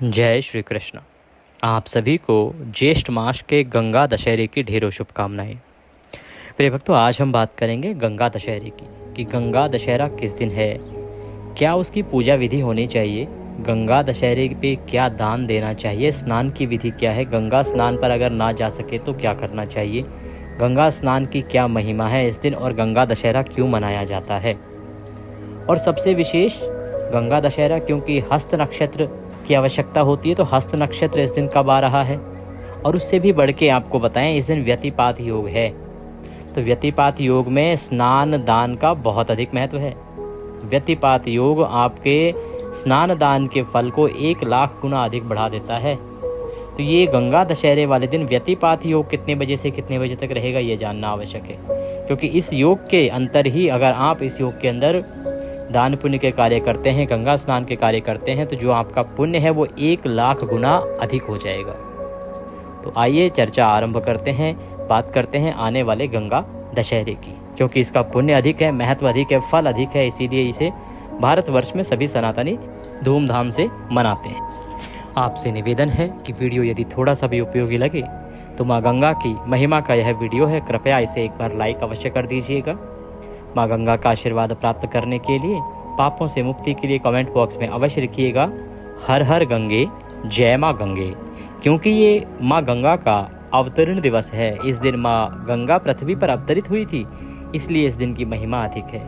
जय श्री कृष्ण। आप सभी को ज्येष्ठ मास के गंगा दशहरे की ढेरों शुभकामनाएं। प्रिय भक्तों, आज हम बात करेंगे गंगा दशहरे की कि गंगा दशहरा किस दिन है, क्या उसकी पूजा विधि होनी चाहिए, गंगा दशहरे पे क्या दान देना चाहिए, स्नान की विधि क्या है, गंगा स्नान पर अगर ना जा सके तो क्या करना चाहिए, गंगा स्नान की क्या महिमा है इस दिन और गंगा दशहरा क्यों मनाया जाता है। और सबसे विशेष गंगा दशहरा क्योंकि हस्त नक्षत्र की आवश्यकता होती है, तो हस्त नक्षत्र इस दिन कब आ रहा है। और उससे भी बढ़ के आपको बताएं, इस दिन व्यतिपात योग है। तो व्यतिपात योग में स्नान दान का बहुत अधिक महत्व है। व्यतिपात योग आपके स्नान दान के फल को 1,00,000 गुना अधिक बढ़ा देता है। तो ये गंगा दशहरे वाले दिन व्यतिपात योग कितने बजे से कितने बजे तक रहेगा, ये जानना आवश्यक है। क्योंकि इस योग के अंतर ही, अगर आप इस योग के अंदर दान पुण्य के कार्य करते हैं, गंगा स्नान के कार्य करते हैं, तो जो आपका पुण्य है वो 1,00,000 गुना अधिक हो जाएगा। तो आइए चर्चा आरंभ करते हैं, बात करते हैं आने वाले गंगा दशहरे की। क्योंकि इसका पुण्य अधिक है, महत्व अधिक है, फल अधिक है, इसीलिए इसे भारतवर्ष में सभी सनातनी धूमधाम से मनाते हैं। आपसे निवेदन है कि वीडियो यदि थोड़ा सा भी उपयोगी लगे तो माँ गंगा की महिमा का यह वीडियो है, कृपया इसे एक बार लाइक अवश्य कर दीजिएगा। माँ गंगा का आशीर्वाद प्राप्त करने के लिए, पापों से मुक्ति के लिए कमेंट बॉक्स में अवश्य लिखिएगा हर हर गंगे, जय माँ गंगे। क्योंकि ये माँ गंगा का अवतरण दिवस है। इस दिन माँ गंगा पृथ्वी पर अवतरित हुई थी, इसलिए इस दिन की महिमा अधिक है।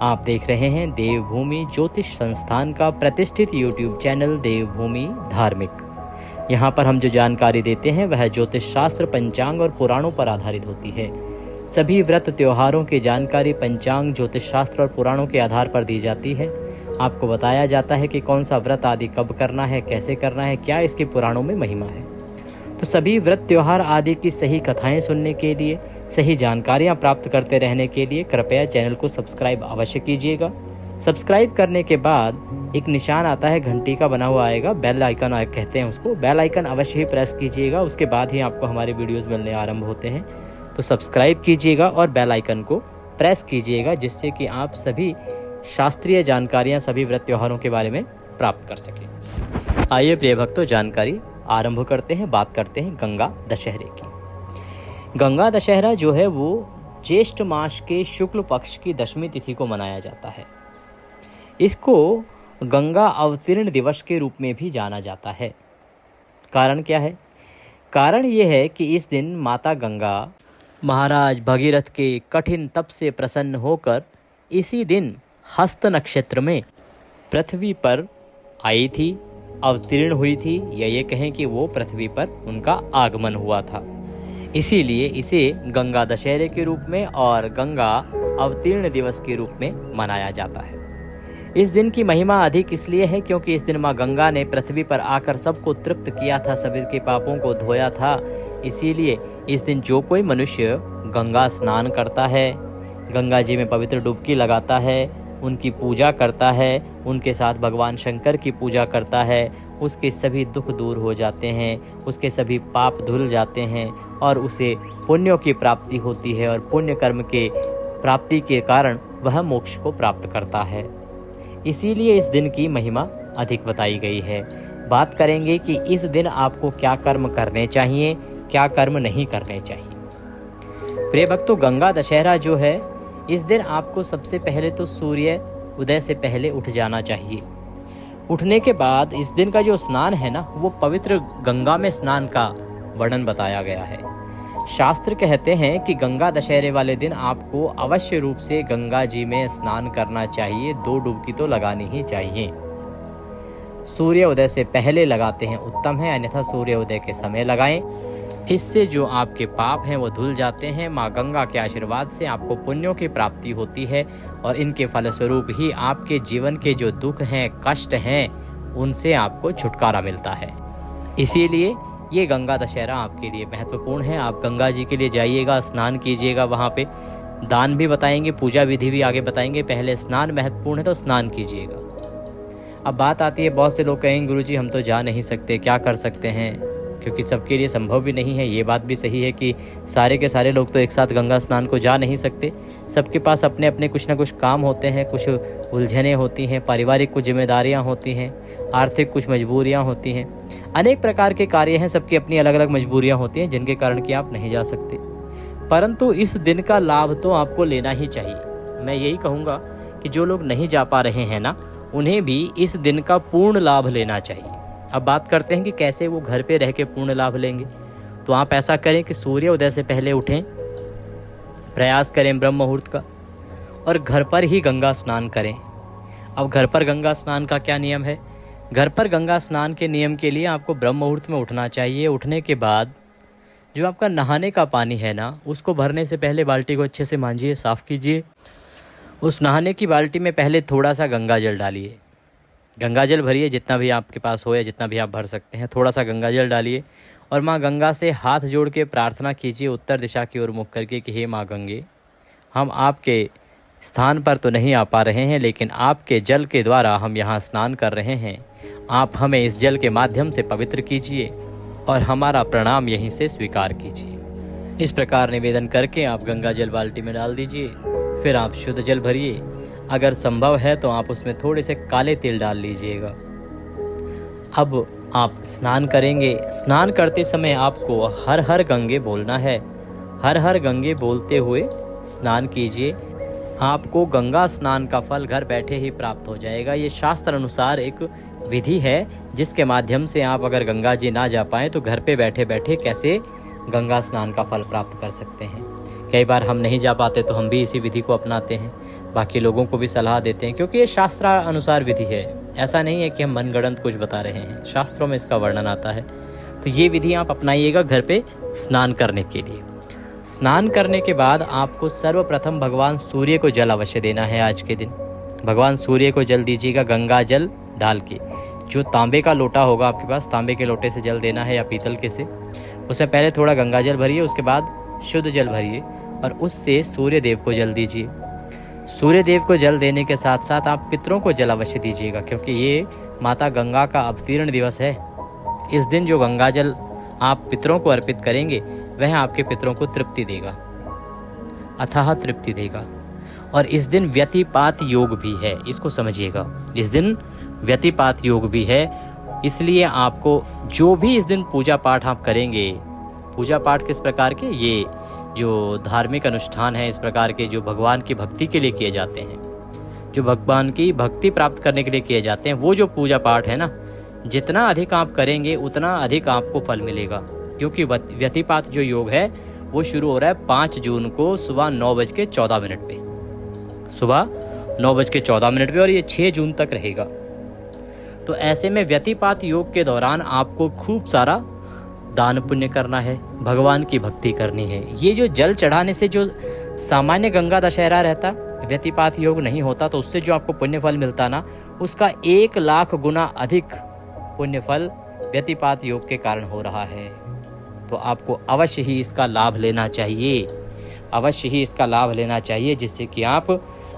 आप देख रहे हैं देवभूमि ज्योतिष संस्थान का प्रतिष्ठित यूट्यूब चैनल देवभूमि धार्मिक। यहाँ पर हम जो जानकारी देते हैं वह ज्योतिष शास्त्र, पंचांग और पुराणों पर आधारित होती है। सभी व्रत त्योहारों की जानकारी पंचांग, ज्योतिष शास्त्र और पुराणों के आधार पर दी जाती है। आपको बताया जाता है कि कौन सा व्रत आदि कब करना है, कैसे करना है, क्या इसके पुराणों में महिमा है। तो सभी व्रत त्योहार आदि की सही कथाएं सुनने के लिए, सही जानकारियां प्राप्त करते रहने के लिए कृपया चैनल को सब्सक्राइब अवश्य कीजिएगा। सब्सक्राइब करने के बाद एक निशान आता है, घंटी का बना हुआ आएगा, बेल आइकन कहते हैं उसको, बेल आइकन अवश्य ही प्रेस कीजिएगा। उसके बाद ही आपको हमारे वीडियोज़ मिलने आरंभ होते हैं। तो सब्सक्राइब कीजिएगा और बेल आइकन को प्रेस कीजिएगा, जिससे कि आप सभी शास्त्रीय जानकारियां सभी व्रत त्योहारों के बारे में प्राप्त कर सकें। आइए प्रिय भक्तों, जानकारी आरंभ करते हैं, बात करते हैं गंगा दशहरे की। गंगा दशहरा जो है वो ज्येष्ठ मास के शुक्ल पक्ष की दशमी तिथि को मनाया जाता है। इसको गंगा अवतीर्ण दिवस के रूप में भी जाना जाता है। कारण क्या है? कारण ये है कि इस दिन माता गंगा महाराज भगीरथ के कठिन तप से प्रसन्न होकर इसी दिन हस्त नक्षत्र में पृथ्वी पर आई थी, अवतीर्ण हुई थी, या ये कहें कि वो पृथ्वी पर उनका आगमन हुआ था। इसीलिए इसे गंगा दशहरे के रूप में और गंगा अवतीर्ण दिवस के रूप में मनाया जाता है। इस दिन की महिमा अधिक इसलिए है क्योंकि इस दिन माँ गंगा ने पृथ्वी पर आकर सबको तृप्त किया था, सभी के पापों को धोया था। इसीलिए इस दिन जो कोई मनुष्य गंगा स्नान करता है, गंगा जी में पवित्र डुबकी लगाता है, उनकी पूजा करता है, उनके साथ भगवान शंकर की पूजा करता है, उसके सभी दुख दूर हो जाते हैं, उसके सभी पाप धुल जाते हैं और उसे पुण्यों की प्राप्ति होती है और पुण्य कर्म के प्राप्ति के कारण वह मोक्ष को प्राप्त करता है। इसीलिए इस दिन की महिमा अधिक बताई गई है। बात करेंगे कि इस दिन आपको क्या कर्म करने चाहिए, क्या कर्म नहीं करने चाहिए। प्रिय भक्तों, गंगा दशहरा जो है, इस दिन आपको सबसे पहले तो सूर्य उदय से पहले उठ जाना चाहिए। उठने के बाद इस दिन का जो स्नान है ना, वो पवित्र गंगा में स्नान का वर्णन बताया गया है। शास्त्र कहते हैं कि गंगा दशहरे वाले दिन आपको अवश्य रूप से गंगा जी में स्नान करना चाहिए, 2 डुबकी तो लगानी ही चाहिए। सूर्य उदय से पहले लगाते हैं उत्तम है, अन्यथा सूर्य उदय के समय लगाएं। इससे जो आपके पाप हैं वो धुल जाते हैं। माँ गंगा के आशीर्वाद से आपको पुण्यों की प्राप्ति होती है और इनके फलस्वरूप ही आपके जीवन के जो दुख हैं, कष्ट हैं, उनसे आपको छुटकारा मिलता है। इसीलिए ये गंगा दशहरा आपके लिए महत्वपूर्ण है। आप गंगा जी के लिए जाइएगा, स्नान कीजिएगा, वहाँ पे दान भी बताएंगे, पूजा विधि भी आगे बताएंगे। पहले स्नान महत्वपूर्ण है तो स्नान कीजिएगा। अब बात आती है, बहुत से लोग कहेंगे गुरुजी हम तो जा नहीं सकते, क्या कर सकते हैं? क्योंकि सबके लिए संभव भी नहीं है। ये बात भी सही है कि सारे के सारे लोग तो एक साथ गंगा स्नान को जा नहीं सकते। सबके पास अपने अपने कुछ ना कुछ काम होते हैं, कुछ उलझनें होती हैं, पारिवारिक कुछ जिम्मेदारियां होती हैं। आर्थिक कुछ मजबूरियां होती हैं, अनेक प्रकार के कार्य हैं, सबकी अपनी अलग अलग मजबूरियां होती हैं जिनके कारण कि आप नहीं जा सकते। परंतु इस दिन का लाभ तो आपको लेना ही चाहिए। मैं यही कहूँगा कि जो लोग नहीं जा पा रहे हैं ना, उन्हें भी इस दिन का पूर्ण लाभ लेना चाहिए। अब बात करते हैं कि कैसे वो घर पे रह के पूर्ण लाभ लेंगे। तो आप ऐसा करें कि सूर्य उदय से पहले उठें, प्रयास करें ब्रह्म मुहूर्त का, और घर पर ही गंगा स्नान करें। अब घर पर गंगा स्नान का क्या नियम है? घर पर गंगा स्नान के नियम के लिए आपको ब्रह्म मुहूर्त में उठना चाहिए। उठने के बाद जो आपका नहाने का पानी है ना, उसको भरने से पहले बाल्टी को अच्छे से मांजिए, साफ़ कीजिए। उस नहाने की बाल्टी में पहले थोड़ा सा गंगा जल डालिए। गंगा जल भरिए, जितना भी आपके पास हो या जितना भी आप भर सकते हैं, थोड़ा सा गंगा जल डालिए और माँ गंगा से हाथ जोड़ के प्रार्थना कीजिए उत्तर दिशा की ओर मुख करके कि हे माँ गंगे, हम आपके स्थान पर तो नहीं आ पा रहे हैं, लेकिन आपके जल के द्वारा हम यहाँ स्नान कर रहे हैं। आप हमें इस जल के माध्यम से पवित्र कीजिए और हमारा प्रणाम यहीं से स्वीकार कीजिए। इस प्रकार निवेदन करके आप गंगा जल बाल्टी में डाल दीजिए। फिर आप शुद्ध जल भरिए। अगर संभव है तो आप उसमें थोड़े से काले तिल डाल लीजिएगा। अब आप स्नान करेंगे। स्नान करते समय आपको हर हर गंगे बोलना है। हर हर गंगे बोलते हुए स्नान कीजिए। आपको गंगा स्नान का फल घर बैठे ही प्राप्त हो जाएगा। ये शास्त्र अनुसार एक विधि है जिसके माध्यम से आप अगर गंगा जी ना जा पाएँ तो घर पे बैठे बैठे कैसे गंगा स्नान का फल प्राप्त कर सकते हैं। कई बार हम नहीं जा पाते तो हम भी इसी विधि को अपनाते हैं, बाकी लोगों को भी सलाह देते हैं, क्योंकि ये शास्त्र अनुसार विधि है। ऐसा नहीं है कि हम मनगढ़ंत कुछ बता रहे हैं, शास्त्रों में इसका वर्णन आता है। तो ये विधि आप अपनाइएगा घर पे स्नान करने के लिए। स्नान करने के बाद आपको सर्वप्रथम भगवान सूर्य को जल अवश्य देना है। आज के दिन भगवान सूर्य को जल दीजिएगा गंगा जल डाल के। जो तांबे का लोटा होगा आपके पास, तांबे के लोटे से जल देना है या पीतल के से। उसमें पहले थोड़ा गंगा जल भरिए, उसके बाद शुद्ध जल भरिए और उससे सूर्य देव को जल दीजिए। सूर्य देव को जल देने के साथ साथ आप पितरों को जल अवश्य दीजिएगा, क्योंकि ये माता गंगा का अवतीर्ण दिवस है। इस दिन जो गंगा जल आप पितरों को अर्पित करेंगे वह आपके पितरों को तृप्ति देगा, अथाह तृप्ति देगा। और इस दिन व्यतिपात योग भी है, इसको समझिएगा। इस दिन व्यतिपात योग भी है, इसलिए आपको जो भी इस दिन पूजा पाठ आप करेंगे, पूजा पाठ किस प्रकार के, ये जो धार्मिक अनुष्ठान है इस प्रकार के जो भगवान की भक्ति के लिए किए जाते हैं, जो भगवान की भक्ति प्राप्त करने के लिए किए जाते हैं, वो जो पूजा पाठ है ना, जितना अधिक आप करेंगे उतना अधिक आपको फल मिलेगा। क्योंकि व्यतिपात जो योग है वो शुरू हो रहा है 5 जून को सुबह 9:14 पे, सुबह 9:14 पे, और ये 6 जून तक रहेगा। तो ऐसे में व्यतिपात योग के दौरान आपको खूब सारा दान पुण्य करना है, भगवान की भक्ति करनी है। ये जो जल चढ़ाने से जो सामान्य गंगा दशहरा रहता, व्यतिपात योग नहीं होता, तो उससे जो आपको पुण्य फल मिलता ना, उसका 1 लाख गुना अधिक पुण्य फल व्यतिपात योग के कारण हो रहा है। तो आपको अवश्य ही इसका लाभ लेना चाहिए, अवश्य ही इसका लाभ लेना चाहिए, जिससे कि आप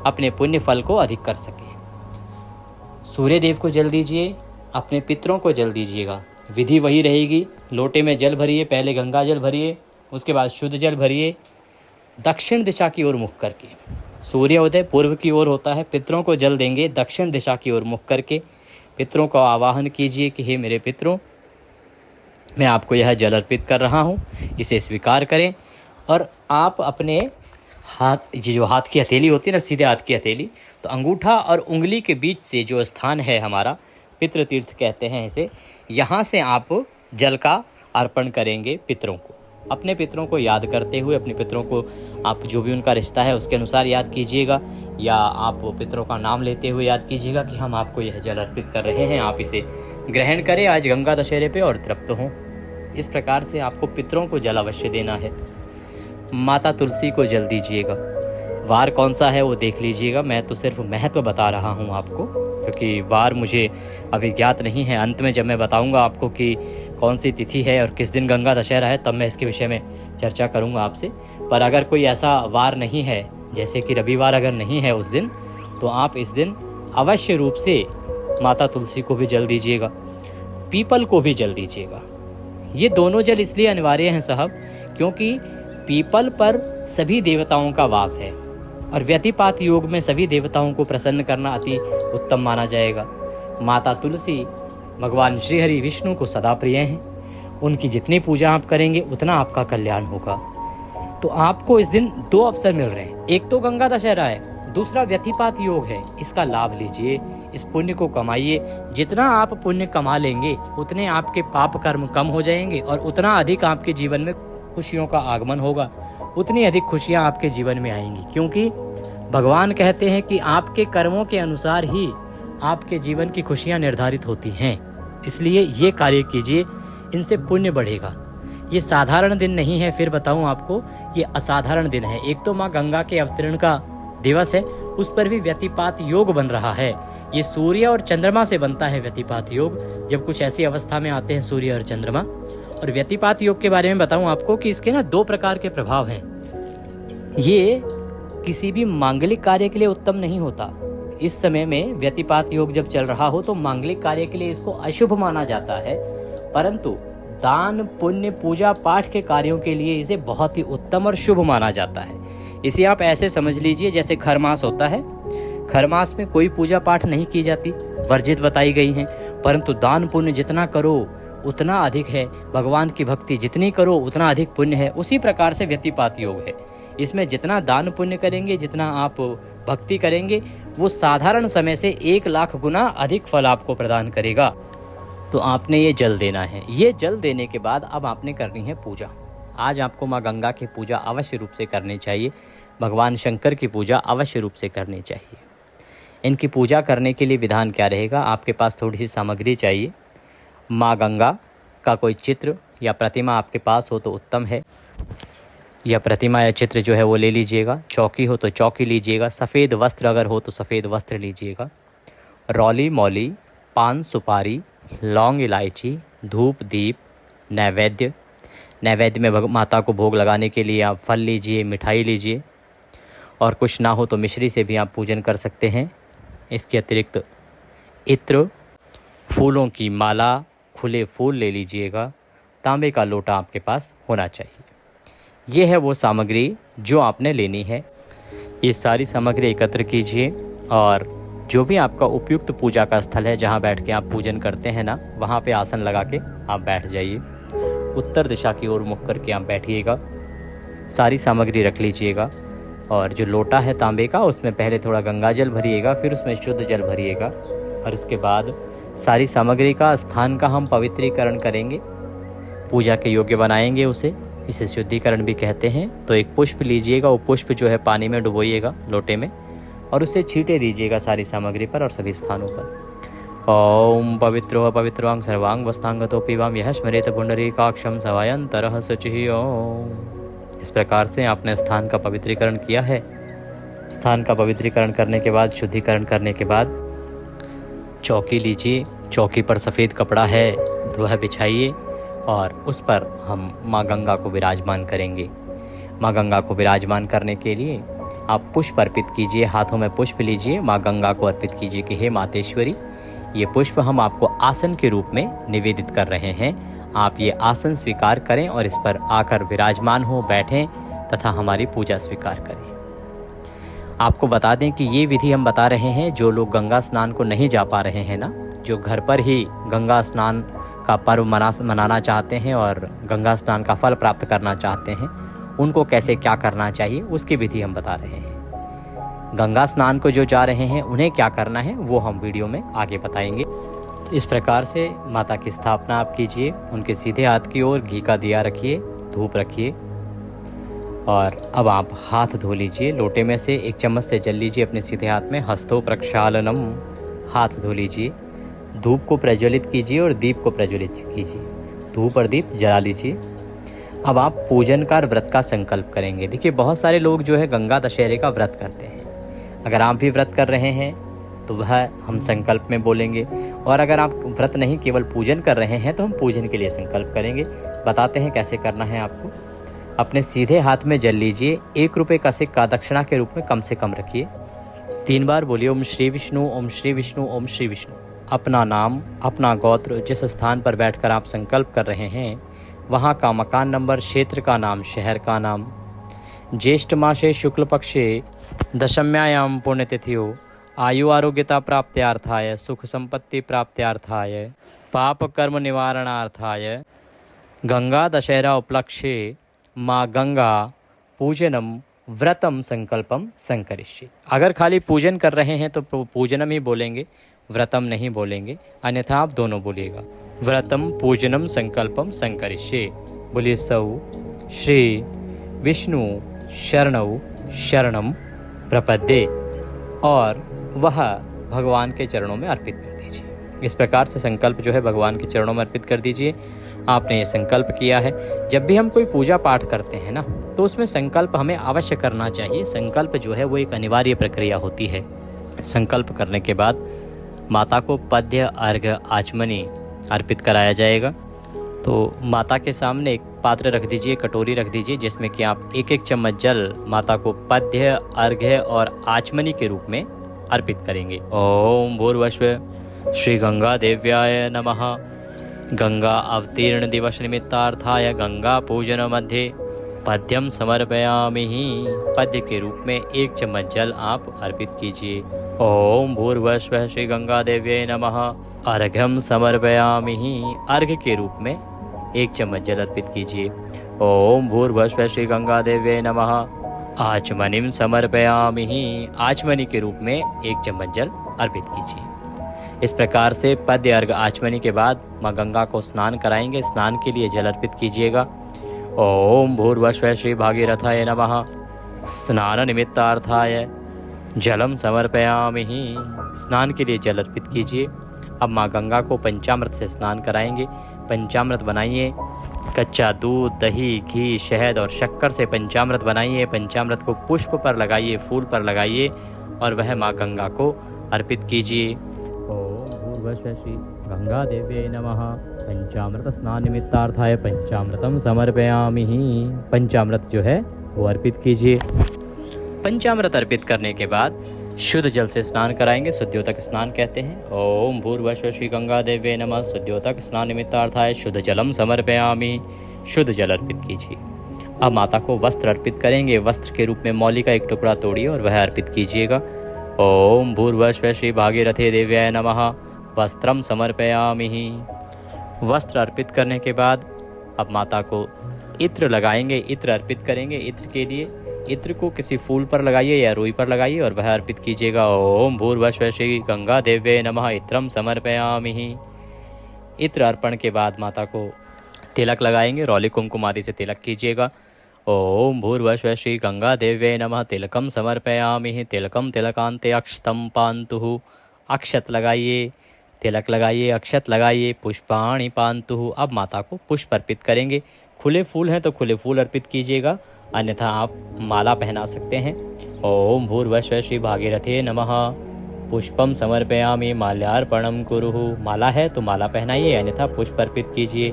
अपने पुण्य फल को अधिक कर सकें। सूर्य देव को जल दीजिए, अपने पितरों को जल दीजिएगा। विधि वही रहेगी, लोटे में जल भरिए, पहले गंगा जल भरिए, उसके बाद शुद्ध जल भरिए, दक्षिण दिशा की ओर मुख करके। सूर्योदय पूर्व की ओर होता है, पितरों को जल देंगे दक्षिण दिशा की ओर मुख करके। पितरों का आवाहन कीजिए कि हे मेरे पितरों, मैं आपको यह जल अर्पित कर रहा हूँ, इसे स्वीकार करें। और आप अपने हाथ, ये जो हाथ की हथेली होती है ना, सीधे हाथ की हथेली, तो अंगूठा और उंगली के बीच से जो स्थान है हमारा, पितृ तीर्थ कहते हैं इसे, यहाँ से आप जल का अर्पण करेंगे पितरों को। अपने पितरों को याद करते हुए, अपने पितरों को आप जो भी उनका रिश्ता है उसके अनुसार याद कीजिएगा, या आप पितरों का नाम लेते हुए याद कीजिएगा कि हम आपको यह जल अर्पित कर रहे हैं, आप इसे ग्रहण करें आज गंगा दशहरे पे और तृप्त हों। इस प्रकार से आपको पितरों को जल अवश्य देना है। माता तुलसी को जल दीजिएगा। वार कौन सा है वो देख लीजिएगा, मैं तो सिर्फ महत्व बता रहा हूँ आपको, क्योंकि वार मुझे अभी ज्ञात नहीं है। अंत में जब मैं बताऊँगा आपको कि कौन सी तिथि है और किस दिन गंगा दशहरा है, तब मैं इसके विषय में चर्चा करूँगा आपसे। पर अगर कोई ऐसा वार नहीं है, जैसे कि रविवार अगर नहीं है उस दिन, तो आप इस दिन अवश्य रूप से माता तुलसी को भी जल दीजिएगा, पीपल को भी जल दीजिएगा। ये दोनों जल इसलिए अनिवार्य हैं साहब, क्योंकि पीपल पर सभी देवताओं का वास है और व्यतिपात योग में सभी देवताओं को प्रसन्न करना अति उत्तम माना जाएगा। माता तुलसी भगवान श्री हरि विष्णु को सदा प्रिय हैं। उनकी जितनी पूजा आप करेंगे उतना आपका कल्याण होगा। तो आपको इस दिन दो अवसर मिल रहे हैं, एक तो गंगा दशहरा है, दूसरा व्यतिपात योग है। इसका लाभ लीजिए, इस पुण्य को कमाइए। जितना आप पुण्य कमा लेंगे उतने आपके पाप कर्म कम हो जाएंगे और उतना अधिक आपके जीवन में खुशियों का आगमन होगा, उतनी अधिक खुशियां आपके जीवन में आएंगी। क्योंकि भगवान कहते हैं कि आपके कर्मों के अनुसार ही आपके जीवन की खुशियां निर्धारित होती हैं। इसलिए ये कार्य कीजिए, इनसे पुण्य बढ़ेगा। ये साधारण दिन नहीं है, फिर बताऊं आपको, ये असाधारण दिन है। एक तो माँ गंगा के अवतरण का दिवस है, उस पर भी व्यतिपात योग बन रहा है। ये सूर्य और चंद्रमा से बनता है व्यतिपात योग, जब कुछ ऐसी अवस्था में आते हैं सूर्य और चंद्रमा। और व्यतिपात योग के बारे में बताऊं आपको कि इसके ना दो प्रकार के प्रभाव हैं। ये किसी भी मांगलिक कार्य के लिए उत्तम नहीं होता। इस समय में व्यतिपात योग जब चल रहा हो तो मांगलिक कार्य के लिए इसको अशुभ माना जाता है, परंतु दान पुण्य पूजा पाठ के कार्यों के लिए इसे बहुत ही उत्तम और शुभ माना जाता है। इसे आप ऐसे समझ लीजिए जैसे खरमास होता है। खरमास में कोई पूजा पाठ नहीं की जाती, वर्जित बताई गई हैं, परंतु दान पुण्य जितना करो उतना अधिक है, भगवान की भक्ति जितनी करो उतना अधिक पुण्य है। उसी प्रकार से व्यतिपात योग है। इसमें जितना दान पुण्य करेंगे, जितना आप भक्ति करेंगे, वो साधारण समय से 1,00,000 गुना अधिक फल आपको प्रदान करेगा। तो आपने ये जल देना है। ये जल देने के बाद अब आपने करनी है पूजा। आज आपको माँ गंगा की पूजा अवश्य रूप से करनी चाहिए, भगवान शंकर की पूजा अवश्य रूप से करनी चाहिए। इनकी पूजा करने के लिए विधान क्या रहेगा? आपके पास थोड़ी सी सामग्री चाहिए। माँ गंगा का कोई चित्र या प्रतिमा आपके पास हो तो उत्तम है, या प्रतिमा या चित्र जो है वो ले लीजिएगा। चौकी हो तो चौकी लीजिएगा। सफ़ेद वस्त्र अगर हो तो सफ़ेद वस्त्र लीजिएगा। रौली मौली, पान सुपारी, लौंग इलायची, धूप दीप, नैवेद्य। नैवेद्य में माता को भोग लगाने के लिए आप फल लीजिए, मिठाई लीजिए, और कुछ ना हो तो मिश्री से भी आप पूजन कर सकते हैं। इसके अतिरिक्त इत्र, फूलों की माला, खुले फूल ले लीजिएगा। तांबे का लोटा आपके पास होना चाहिए। ये है वो सामग्री जो आपने लेनी है। ये सारी सामग्री एकत्र कीजिए और जो भी आपका उपयुक्त पूजा का स्थल है, जहाँ बैठ के आप पूजन करते हैं ना, वहाँ पे आसन लगा के आप बैठ जाइए। उत्तर दिशा की ओर मुख करके आप बैठिएगा। सारी सामग्री रख लीजिएगा और जो लोटा है तांबे का, उसमें पहले थोड़ा गंगा जल भरिएगा, फिर उसमें शुद्ध जल भरिएगा, और उसके बाद सारी सामग्री का स्थान का हम पवित्रीकरण करेंगे, पूजा के योग्य बनाएंगे उसे। इसे शुद्धिकरण भी कहते हैं। तो एक पुष्प लीजिएगा, वो पुष्प जो है पानी में डुबोइएगा लोटे में, और उसे छींटे दीजिएगा सारी सामग्री पर और सभी स्थानों पर। ओम पवित्रो पवित्रवांग सर्वांग वस्तांगतो पीवाम यह स्मरेत पुंडरीकाक्षम सवायंतरः शुचिः ओम। इस प्रकार से आपने स्थान का पवित्रीकरण किया है। स्थान का पवित्रीकरण करने के बाद, शुद्धिकरण करने के बाद, चौकी लीजिए। चौकी पर सफ़ेद कपड़ा है वह बिछाइए और उस पर हम माँ गंगा को विराजमान करेंगे। माँ गंगा को विराजमान करने के लिए आप पुष्प अर्पित कीजिए। हाथों में पुष्प लीजिए, माँ गंगा को अर्पित कीजिए कि हे मातेश्वरी, ये पुष्प हम आपको आसन के रूप में निवेदित कर रहे हैं। आप ये आसन स्वीकार करें और इस पर आकर विराजमान हो, बैठें तथा हमारी पूजा स्वीकार करें। आपको बता दें कि ये विधि हम बता रहे हैं जो लोग गंगा स्नान को नहीं जा पा रहे हैं ना, जो घर पर ही गंगा स्नान का पर्व मनाना चाहते हैं और गंगा स्नान का फल प्राप्त करना चाहते हैं, उनको कैसे क्या करना चाहिए उसकी विधि हम बता रहे हैं। गंगा स्नान को जो जा रहे हैं उन्हें क्या करना है वो हम वीडियो में आगे बताएंगे। इस प्रकार से माता की स्थापना आप कीजिए। उनके सीधे हाथ की ओर घी का दिया रखिए, धूप रखिए, और अब आप हाथ धो लीजिए। लोटे में से 1 चम्मच से जल लीजिए अपने सीधे हाथ में। हस्तो प्रक्षालनम, हाथ धो लीजिए। धूप को प्रज्वलित कीजिए और दीप को प्रज्वलित कीजिए। धूप और दीप जला लीजिए। अब आप पूजन का व्रत का संकल्प करेंगे। देखिए, बहुत सारे लोग जो है गंगा दशहरे का व्रत करते हैं। अगर आप भी व्रत कर रहे हैं तो वह हम संकल्प में बोलेंगे, और अगर आप व्रत नहीं केवल पूजन कर रहे हैं तो हम पूजन के लिए संकल्प करेंगे। बताते हैं कैसे करना है आपको। अपने सीधे हाथ में जल लीजिए। 1 रुपये का सिक्का दक्षिणा के रूप में कम से कम रखिए। 3 बार बोलिए ओम श्री विष्णु, ओम श्री विष्णु, ओम श्री विष्णु। अपना नाम, अपना गोत्र, जिस स्थान पर बैठकर आप संकल्प कर रहे हैं वहाँ का मकान नंबर, क्षेत्र का नाम, शहर का नाम, ज्येष्ठ मासे शुक्ल पक्षे दशम्यायाम पुण्यतिथियो आयु आरोग्यता प्राप्त्यार्थाय सुख संपत्ति प्राप्त्यार्थाय पाप कर्म निवारणार्थाय गंगा दशहरा उपलक्ष्ये माँ गंगा पूजनम व्रतम संकल्पम संकरिष्ये। अगर खाली पूजन कर रहे हैं तो पूजनम ही बोलेंगे, व्रतम नहीं बोलेंगे, अन्यथा आप दोनों बोलिएगा। व्रतम पूजनम संकल्पम संकरिष्ये। बोलिए सौ श्री विष्णु शरणौ शरणम प्रपद्ये, और वह भगवान के चरणों में अर्पित कर दीजिए। इस प्रकार से संकल्प जो है भगवान के चरणों में अर्पित कर दीजिए। आपने ये संकल्प किया है। जब भी हम कोई पूजा पाठ करते हैं ना, तो उसमें संकल्प हमें अवश्य करना चाहिए। संकल्प जो है वो एक अनिवार्य प्रक्रिया होती है। संकल्प करने के बाद माता को पद्य अर्घ्य आचमनी अर्पित कराया जाएगा। तो माता के सामने एक पात्र रख दीजिए, कटोरी रख दीजिए, जिसमें कि आप एक एक चम्मच जल माता को पद्य अर्घ्य और आचमनी के रूप में अर्पित करेंगे। ओम भूर्भुवः श्री गंगा देव्याय नमः। गंगा अवतीर्ण दिवस निमित्तार्थाय गंगा पूजन मध्य पद्यम समर्पयामि। पद्य के रूप में एक चम्मच जल आप अर्पित कीजिए। ओम भूर्भुवः श्री गंगा देव्यै नमः। अर्घ्यम समर्पयामि। अर्घ्य के रूप में एक चम्मच जल अर्पित कीजिए। ओम भूर्भुवः श्री गंगा देव्यै नमः। आचमनीम समर्पयामि। आचमनी के रूप में एक चम्मच जल अर्पित कीजिए। इस प्रकार से पद्य अर्घ आचमनी के बाद माँ गंगा को स्नान कराएंगे। स्नान के लिए जल अर्पित कीजिएगा। ओम भूर्भुवः श्री भागीरथाय नमः। स्नान निमित्तार्थाय जलम समर्पयामि। स्नान के लिए जल अर्पित कीजिए। अब माँ गंगा को पंचामृत से स्नान कराएंगे। पंचामृत बनाइए। कच्चा दूध, दही, घी, शहद और शक्कर से पंचामृत बनाइए। पंचामृत को पुष्प पर लगाइए, फूल पर लगाइए और वह माँ गंगा को अर्पित कीजिए। ओम भूर्भुवः श्री गंगा देव्यै नमः। पंचामृत स्नान निमित्तार्थाय पंचामृतम समर्पयामि। पंचामृत जो है वो अर्पित कीजिए। पंचामृत अर्पित करने के बाद शुद्ध जल से स्नान कराएंगे। शुद्ध्योतक स्नान कहते हैं। ओम भूर्भुवः श्री गंगा देव्यै नमः। शुद्ध्योतक स्नान निमित्तार्थाय शुद्ध जलम समर्पयामि। शुद्ध जल अर्पित कीजिए। अब माता को वस्त्र अर्पित करेंगे। वस्त्र के रूप में मौली का एक टुकड़ा तोड़िए और वह अर्पित कीजिएगा। ओम भूर्भुवः श्री भागीरथे देव्याय नमः। वस्त्रम समर्पयामि। वस्त्र अर्पित करने के बाद अब माता को इत्र लगाएंगे। इत्र अर्पित करेंगे। इत्र के लिए इत्र को किसी फूल पर लगाइए या रुई पर लगाइए और वह अर्पित कीजिएगा। ओम भूर्भुवः श्री गंगा देव्यै नमः। इत्रम समर्पयामि। इत्र अर्पण के बाद माता को तिलक लगाएंगे। रौली कुमकुम आदि से तिलक कीजिएगा। ओम भूर्भुवः श्री गंगा देव्यै नमः। तिलकम समर्पयामि। तिलकम तिलकान्ते अक्षतम पान्तु। अक्षत लगाइए, तिलक लगाइए, अक्षत लगाइए। पुष्पाणि पान्तु। अब माता को पुष्प अर्पित करेंगे। खुले फूल हैं तो खुले फूल अर्पित कीजिएगा, अन्यथा आप माला पहना सकते हैं। ओम भूर्भुवः श्री भागीरथे नमः। पुष्पम समर्पयामि माल्यार्पणम कुरुः। माला है तो माला पहनाइए, अन्यथा पुष्प अर्पित कीजिए।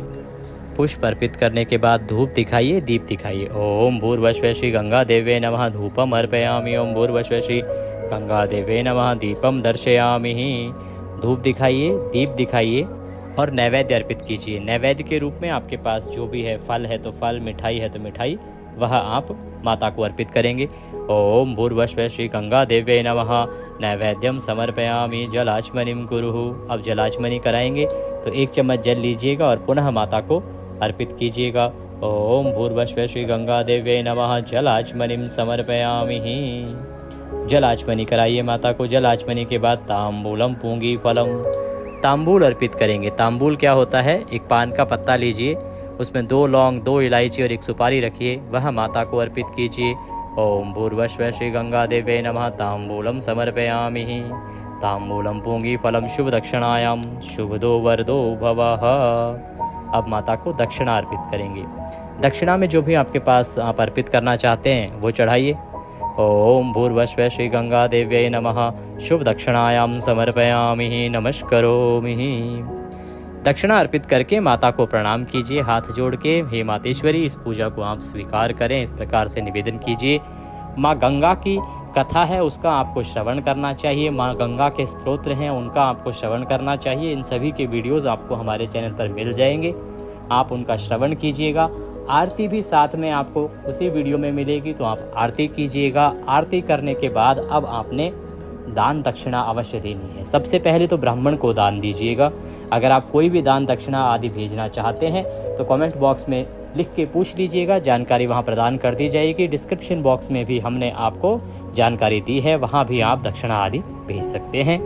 पुष्प अर्पित करने के बाद धूप दिखाइए, दीप दिखाइए। ओम भूर्भुवः श्री गंगा देव्यै नमः। धूपम अर्पयामि। ओम भूर्भुवः श्री गंगा देव्यै नमः। दीपम दर्शयामि। धूप दिखाइए, दीप दिखाइए और नैवेद्य अर्पित कीजिए। नैवेद्य के रूप में आपके पास जो भी है, फल है तो फल, मिठाई है तो मिठाई, वह आप माता को अर्पित करेंगे। ओम भूर्भुवः श्री गंगा देव्यै नमः। नैवेद्यम समर्पयामि जलाचमनीम कुरुः। अब जलाचमनी कराएंगे तो एक चम्मच जल लीजिएगा और पुनः माता को अर्पित कीजिएगा। ओम भूर्भुवः श्री गंगा देव्यै नमः। जलाचमनीम समर्पयामि। जलाचमनी कराइए माता को। जलाचमनी के बाद तांबूलम पूंगी फलम। तांबूल अर्पित करेंगे। तांबूल क्या होता है? एक पान का पत्ता लीजिए, उसमें 2 लौंग, 2 इलायची और 1 सुपारी रखिए, वह माता को अर्पित कीजिए। ओम भूर्भुवः श्री गंगा देव्यै नमः। तांबूलम समर्पयामि। तांबूलम पूंगी फलम शुभ दक्षिणायाम शुभदो वरदो भवः। अब माता को दक्षिणा अर्पित करेंगे। दक्षिणा में जो भी आपके पास आप अर्पित करना चाहते हैं वो चढ़ाइए। ओम भूर्भुवः श्री गंगा देव्यै नमः। शुभ दक्षिणायाम समर्पयामि नमस्करोमि। दक्षिणा अर्पित करके माता को प्रणाम कीजिए हाथ जोड़ के। हे मातेश्वरी, इस पूजा को आप स्वीकार करें, इस प्रकार से निवेदन कीजिए। माँ गंगा की कथा है उसका आपको श्रवण करना चाहिए। माँ गंगा के स्तोत्र हैं उनका आपको श्रवण करना चाहिए। इन सभी के वीडियोस आपको हमारे चैनल पर मिल जाएंगे, आप उनका श्रवण कीजिएगा। आरती भी साथ में आपको उसी वीडियो में मिलेगी, तो आप आरती कीजिएगा। आरती करने के बाद अब आपने दान दक्षिणा अवश्य देनी है। सबसे पहले तो ब्राह्मण को दान दीजिएगा। अगर आप कोई भी दान दक्षिणा आदि भेजना चाहते हैं तो कमेंट बॉक्स में लिख के पूछ लीजिएगा, जानकारी वहां प्रदान कर दी जाएगी। डिस्क्रिप्शन बॉक्स में भी हमने आपको जानकारी दी है, वहां भी आप दक्षिणा आदि भेज सकते हैं।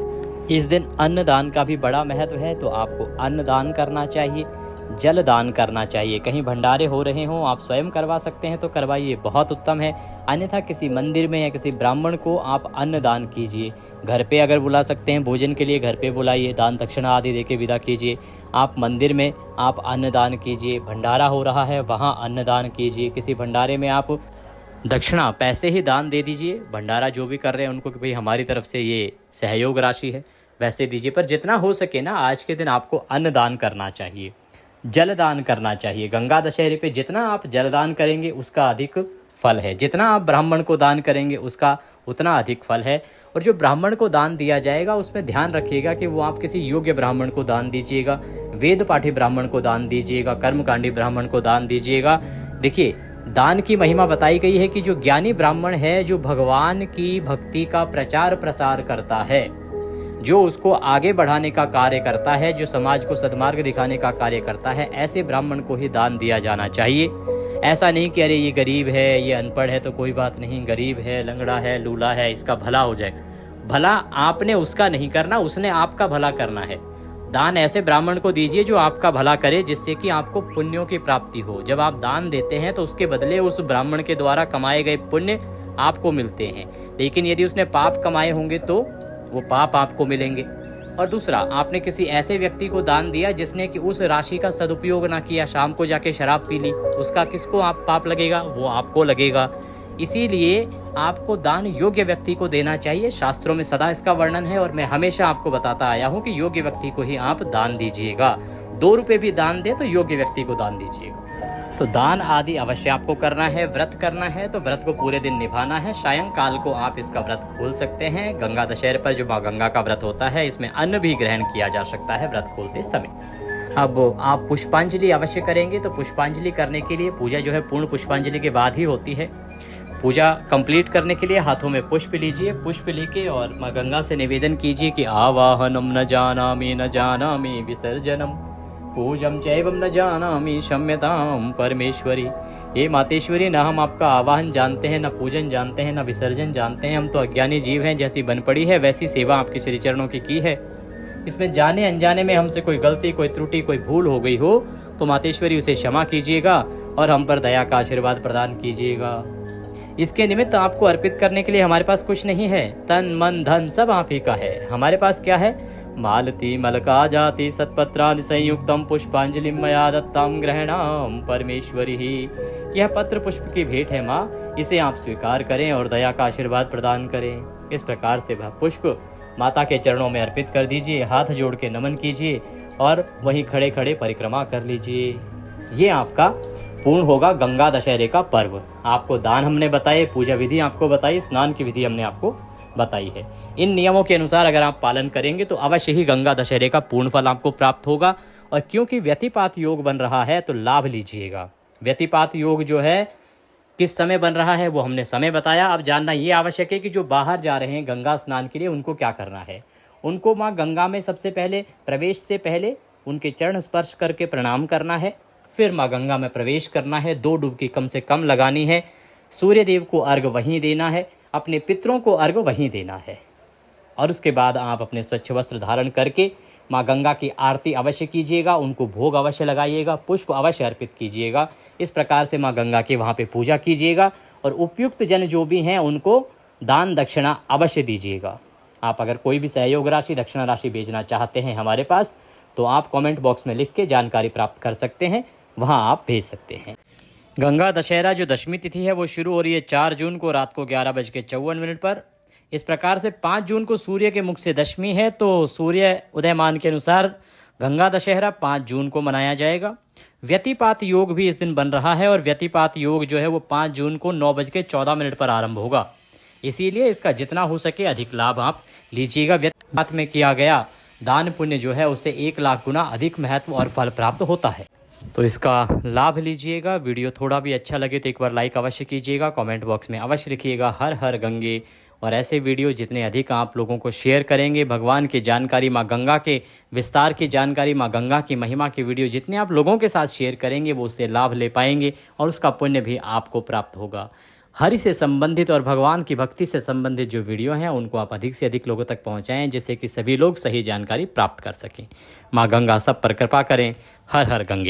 इस दिन अन्न दान का भी बड़ा महत्व है, तो आपको अन्न दान करना चाहिए, जल दान करना चाहिए। कहीं भंडारे हो रहे हों, आप स्वयं करवा सकते हैं तो करवाइए, बहुत उत्तम है। अन्यथा किसी मंदिर में या किसी ब्राह्मण को आप अन्न दान कीजिए। घर पे अगर बुला सकते हैं भोजन के लिए, घर पे बुलाइए, दान दक्षिणा आदि देके विदा कीजिए। आप मंदिर में आप अन्न दान कीजिए, भंडारा हो रहा है वहाँ अन्न दान कीजिए। किसी भंडारे में आप दक्षिणा पैसे ही दान दे दीजिए, भंडारा जो भी कर रहे हैं उनको कि भाई हमारी तरफ से ये सहयोग राशि है, वैसे दीजिए। पर जितना हो सके ना, आज के दिन आपको अन्न दान करना चाहिए, जल दान करना चाहिए। गंगा दशहरे पे जितना आप जलदान करेंगे उसका अधिक फल है, जितना आप ब्राह्मण को दान करेंगे उसका उतना अधिक फल है। और जो ब्राह्मण को दान दिया जाएगा उसमें ध्यान रखिएगा कि वो आप किसी योग्य ब्राह्मण को दान दीजिएगा, वेद पाठी ब्राह्मण को दान दीजिएगा, कर्मकांडी ब्राह्मण को दान दीजिएगा। देखिए, दान की महिमा बताई गई है कि जो ज्ञानी ब्राह्मण है, जो भगवान की भक्ति का प्रचार प्रसार करता है, जो उसको आगे बढ़ाने का कार्य करता है, जो समाज को सद्मार्ग दिखाने का कार्य करता है, ऐसे ब्राह्मण को ही दान दिया जाना चाहिए। ऐसा नहीं कि अरे ये गरीब है, ये अनपढ़ है तो कोई बात नहीं, गरीब है, लंगड़ा है, लूला है, इसका भला हो जाएगा। भला आपने उसका नहीं करना, उसने आपका भला करना है। दान ऐसे ब्राह्मण को दीजिए जो आपका भला करे, जिससे कि आपको पुण्यों की प्राप्ति हो। जब आप दान देते हैं तो उसके बदले उस ब्राह्मण के द्वारा कमाए गए पुण्य आपको मिलते हैं, लेकिन यदि उसने पाप कमाए होंगे तो वो पाप आपको मिलेंगे। और दूसरा, आपने किसी ऐसे व्यक्ति को दान दिया जिसने कि उस राशि का सदुपयोग ना किया, शाम को जाके शराब पी ली, उसका किसको आप पाप लगेगा? वो आपको लगेगा। इसीलिए आपको दान योग्य व्यक्ति को देना चाहिए। शास्त्रों में सदा इसका वर्णन है और मैं हमेशा आपको बताता आया हूँ कि योग्य व्यक्ति को ही आप दान दीजिएगा। 2 रुपए भी दान दे तो योग्य व्यक्ति को दान दीजिएगा। तो दान आदि अवश्य आपको करना है। व्रत करना है तो व्रत को पूरे दिन निभाना है। सायंकाल को आप इसका व्रत खोल सकते हैं। गंगा दशहरे पर जो माँ गंगा का व्रत होता है, इसमें अन्न भी ग्रहण किया जा सकता है व्रत खोलते समय। अब आप पुष्पांजलि अवश्य करेंगे, तो पुष्पांजलि करने के लिए पूजा जो है पूर्ण पुष्पांजलि के बाद ही होती है। पूजा कंप्लीट करने के लिए हाथों में पुष्प लीजिए, पुष्प लेके और माँ गंगा से निवेदन कीजिए कि आवाहनम न जानामि विसर्जनम, पूजम चैवम न जानामि क्षम्यताम परमेश्वरी। हे मातेश्वरी, ना हम आपका आवाहन जानते हैं, ना पूजन जानते हैं, ना विसर्जन जानते हैं। हम तो अज्ञानी जीव हैं, जैसी बन पड़ी है वैसी सेवा आपके श्री चरणों की है। इसमें जाने अनजाने में हमसे कोई गलती, कोई त्रुटि, कोई भूल हो गई हो तो मातेश्वरी उसे क्षमा कीजिएगा और हम पर दया का आशीर्वाद प्रदान कीजिएगा। इसके निमित्त आपको अर्पित करने के लिए हमारे पास कुछ नहीं है, तन मन धन सब आप ही का है। हमारे पास क्या है? मालती मलका जाति सत्पत्रादि संयुक्तम पुष्पांजलि मया दत्तम ग्रहणाम परमेश्वरी ही। यह पत्र पुष्प की भेंट है माँ, इसे आप स्वीकार करें और दया का आशीर्वाद प्रदान करें। इस प्रकार से वह पुष्प माता के चरणों में अर्पित कर दीजिए, हाथ जोड़ के नमन कीजिए और वहीं खड़े खड़े परिक्रमा कर लीजिए। ये आपका पूर्ण होगा गंगा दशहरे का पर्व। आपको दान हमने बताए, पूजा विधि आपको बताई, स्नान की विधि हमने आपको बताई है। इन नियमों के अनुसार अगर आप पालन करेंगे तो अवश्य ही गंगा दशहरे का पूर्ण फल आपको प्राप्त होगा। और क्योंकि व्यतिपात योग बन रहा है तो लाभ लीजिएगा। व्यतिपात योग जो है किस समय बन रहा है वो हमने समय बताया। अब जानना ये आवश्यक है कि जो बाहर जा रहे हैं गंगा स्नान के लिए उनको क्या करना है। उनको माँ गंगा में सबसे पहले प्रवेश से पहले उनके चरण स्पर्श करके प्रणाम करना है। फिर माँ गंगा में प्रवेश करना है, 2 डुबकी कम से कम लगानी है। सूर्य देव को अर्घ्य वहीं देना है, अपने पितरों को अर्घ्य वहीं देना है। और उसके बाद आप अपने स्वच्छ वस्त्र धारण करके माँ गंगा की आरती अवश्य कीजिएगा, उनको भोग अवश्य लगाइएगा, पुष्प अवश्य अर्पित कीजिएगा। इस प्रकार से माँ गंगा की वहाँ पे पूजा कीजिएगा और उपयुक्त जन जो भी हैं उनको दान दक्षिणा अवश्य दीजिएगा। आप अगर कोई भी सहयोग राशि, दक्षिणा राशि भेजना चाहते हैं हमारे पास तो आप कमेंट बॉक्स में लिख के जानकारी प्राप्त कर सकते हैं, वहाँ आप भेज सकते हैं। गंगा दशहरा जो दशमी तिथि है वो शुरू हो रही है 4 जून को रात को 11:54 पर। इस प्रकार से 5 जून को सूर्य के मुख से दशमी है, तो सूर्य उदयमान के अनुसार गंगा दशहरा 5 जून को मनाया जाएगा। व्यतिपात योग भी इस दिन बन रहा है और व्यतिपात योग जो है वो 5 जून को 9:14 पर आरंभ होगा। इसीलिए इसका जितना हो सके अधिक लाभ आप लीजिएगा। व्यतिपात में किया गया दान पुण्य जो है उससे 1 लाख गुना अधिक महत्व और फल प्राप्त होता है, तो इसका लाभ लीजिएगा। वीडियो थोड़ा भी अच्छा लगे तो एक बार लाइक अवश्य कीजिएगा। कमेंट बॉक्स में अवश्य लिखिएगा हर हर गंगे और ऐसे वीडियो जितने अधिक आप लोगों को शेयर करेंगे, भगवान की जानकारी, माँ गंगा के विस्तार की जानकारी, माँ गंगा की महिमा की वीडियो जितने आप लोगों के साथ शेयर करेंगे वो उससे लाभ ले पाएंगे और उसका पुण्य भी आपको प्राप्त होगा। हरि से संबंधित और भगवान की भक्ति से संबंधित जो वीडियो हैं उनको आप अधिक से अधिक लोगों तक पहुंचाएं, जिससे कि सभी लोग सही जानकारी प्राप्त कर सकें। माँ गंगा सब पर कृपा करें। हर हर गंगे।